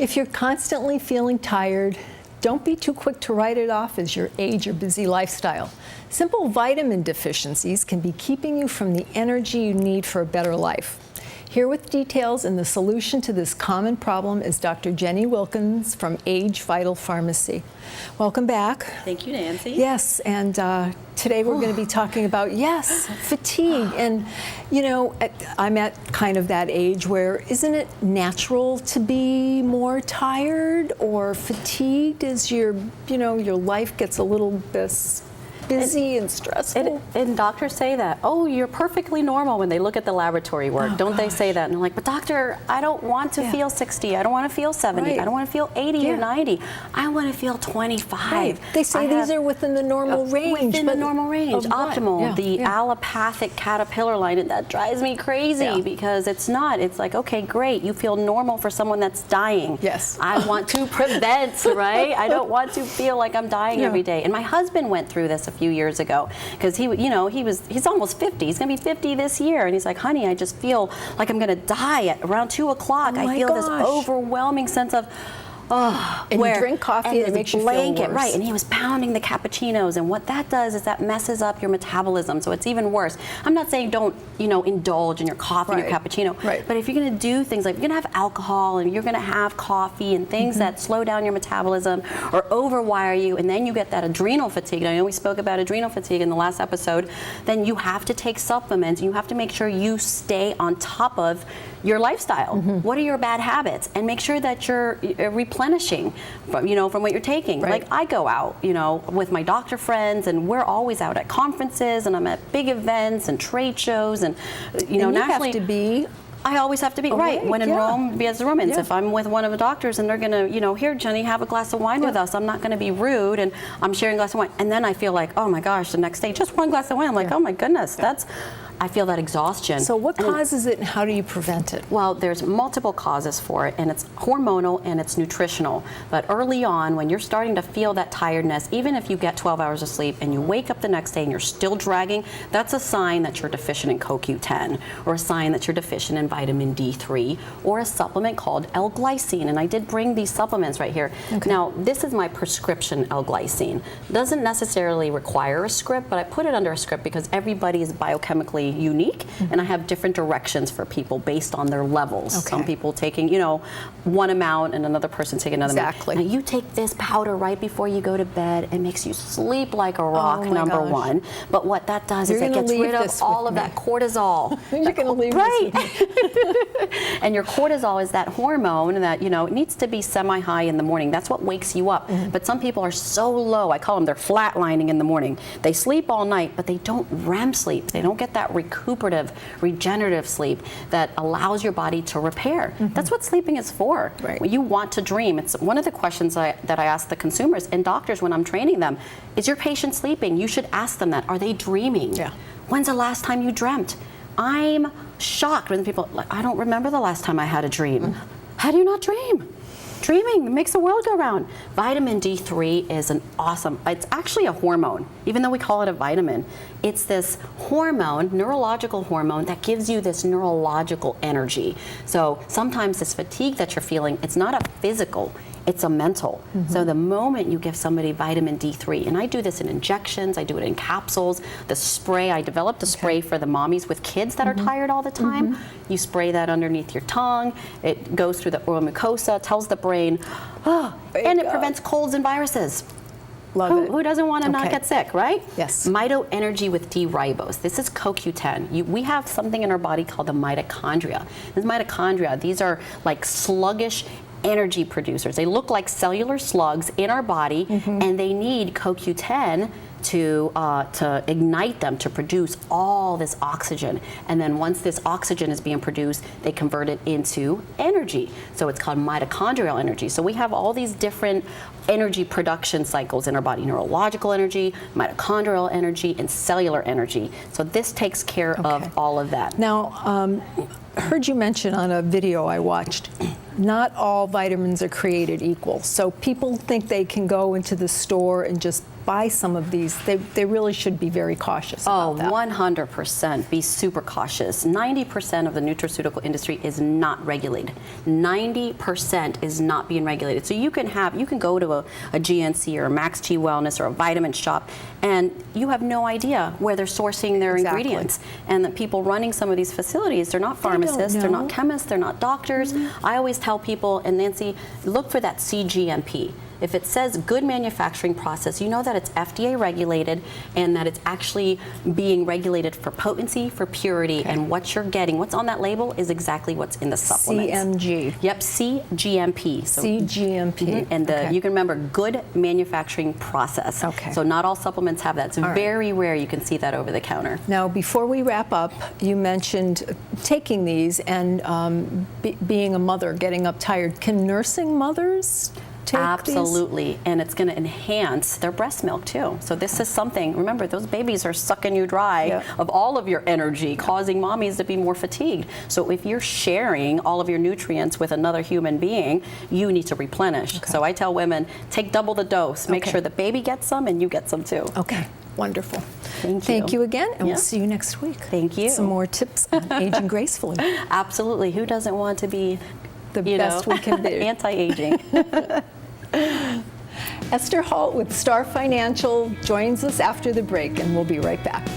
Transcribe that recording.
If you're constantly feeling tired, don't be too quick to write it off as your age or busy lifestyle. Simple vitamin deficiencies can be keeping you from the energy you need for a better life. Here with details and the solution to this common problem is Dr. Jenny Wilkins from ageVital Pharmacy. Welcome back. Thank you, Nancy. Yes, and today we're going to be talking about, fatigue. And, you know, I'm at kind of that age where isn't it natural to be more tired or fatigued as your life gets a little bit busy and stressful? And doctors say that, oh, you're perfectly normal when they look at the laboratory work. Don't they say that? And I'm like, but doctor, I don't want to feel 60. I don't want to feel 70. Right. I don't want to feel 80 or 90. I want to feel 25. Right. They say these are within the normal range. Within the normal range, optimal. The allopathic caterpillar line, and that drives me crazy because it's not. It's like, okay, great. You feel normal for someone that's dying. Yes. I want to prevent, right? I don't want to feel like I'm dying every day. And my husband went through this a few years ago because he's almost 50. He's going to be 50 this year, and he's like, honey, I just feel like I'm going to die at around 2 o'clock. I feel this overwhelming sense of and you drink coffee and it makes you feel worse. Right, and he was pounding the cappuccinos, and what that does is that messes up your metabolism, so it's even worse. I'm not saying don't, indulge in your coffee and your cappuccino, but if you're going to do things like you're going to have alcohol and you're going to have coffee and things that slow down your metabolism or overwire you, and then you get that adrenal fatigue, and I know we spoke about adrenal fatigue in the last episode, then you have to take supplements, and you have to make sure you stay on top of your lifestyle. What are your bad habits? And make sure that you're replenishing from what you're taking. Like I go out, with my doctor friends, and we're always out at conferences, and I'm at big events and trade shows, and you nationally. Have to be. I always have to be when in Rome, be as the Romans. If I'm with one of the doctors and they're gonna, here, Jenny, have a glass of wine with us. I'm not gonna be rude, and I'm sharing a glass of wine, and then I feel like, oh my gosh, the next day, just one glass of wine. I'm like, oh my goodness, I feel that exhaustion. So what causes it and how do you prevent it? Well, there's multiple causes for it, and it's hormonal and it's nutritional. But early on, when you're starting to feel that tiredness, even if you get 12 hours of sleep and you wake up the next day and you're still dragging, that's a sign that you're deficient in CoQ10, or a sign that you're deficient in vitamin D3, or a supplement called L-glycine. And I did bring these supplements right here. Now, this is my prescription L-glycine. Doesn't necessarily require a script, but I put it under a script because everybody is biochemically unique, and I have different directions for people based on their levels. Some people taking, one amount, and another person taking another amount. Now, you take this powder right before you go to bed. It makes you sleep like a rock, number one. But what that does is it gets rid of all of that cortisol. You're going to leave this with me. And your cortisol is that hormone that, it needs to be semi-high in the morning. That's what wakes you up. But some people are so low, I call them, they're flatlining in the morning. They sleep all night, but they don't REM sleep. They don't get that recuperative, regenerative sleep that allows your body to repair. That's what sleeping is for. When you want to dream, it's one of the questions that I ask the consumers and doctors when I'm training them. Is your patient sleeping? You should ask them that. Are they dreaming? When's the last time you dreamt? I'm shocked when people, I don't remember the last time I had a dream. How do you not dream? Dreaming makes the world go round. Vitamin D3 is it's actually a hormone, even though we call it a vitamin. It's this hormone, neurological hormone, that gives you this neurological energy. So sometimes this fatigue that you're feeling, it's not a physical, it's a mental. So the moment you give somebody vitamin D3, and I do this in injections, I do it in capsules, the spray, I developed a spray for the mommies with kids that are tired all the time. You spray that underneath your tongue, it goes through the oral mucosa, tells the brain, and it prevents colds and viruses. Who doesn't want to not get sick, right? Yes. Mito energy with D-ribose. This is CoQ10. We have something in our body called the mitochondria. These mitochondria, these are like sluggish energy producers. They look like cellular slugs in our body, and they need CoQ10 to ignite them, to produce all this oxygen. And then once this oxygen is being produced, they convert it into energy. So it's called mitochondrial energy. So we have all these different energy production cycles in our body: neurological energy, mitochondrial energy, and cellular energy. So this takes care of all of that. Now, I heard you mention on a video I watched, not all vitamins are created equal. So people think they can go into the store and just buy some of these, they really should be very cautious about that. 100%. Be super cautious. 90% of the nutraceutical industry is not regulated. 90% is not being regulated. So you can go to a GNC or a Max G Wellness or a vitamin shop, and you have no idea where they're sourcing their ingredients. And the people running some of these facilities, they're not pharmacists, they're not chemists, they're not doctors. I always tell people, and Nancy, look for that CGMP. If it says good manufacturing process, you know that it's FDA regulated and that it's actually being regulated for potency, for purity, and what you're getting. What's on that label is exactly what's in the supplements. CMG. Yep, CGMP. So, CGMP. And you can remember good manufacturing process. Okay. So not all supplements have that. It's very rare you can see that over the counter. Now, before we wrap up, you mentioned taking these and being a mother, getting up tired. Can nursing mothers take Absolutely, these? And it's going to enhance their breast milk too. So this is something, remember, those babies are sucking you dry of all of your energy, causing mommies to be more fatigued. So if you're sharing all of your nutrients with another human being, you need to replenish. So I tell women, take double the dose. Make sure the baby gets some and you get some too. Okay, wonderful. Thank you. Thank you again, and we'll see you next week. Thank you. Some more tips on aging gracefully. Absolutely. Who doesn't want to be the best we can be? Anti-aging. Esther Holt with Star Financial joins us after the break, and we'll be right back.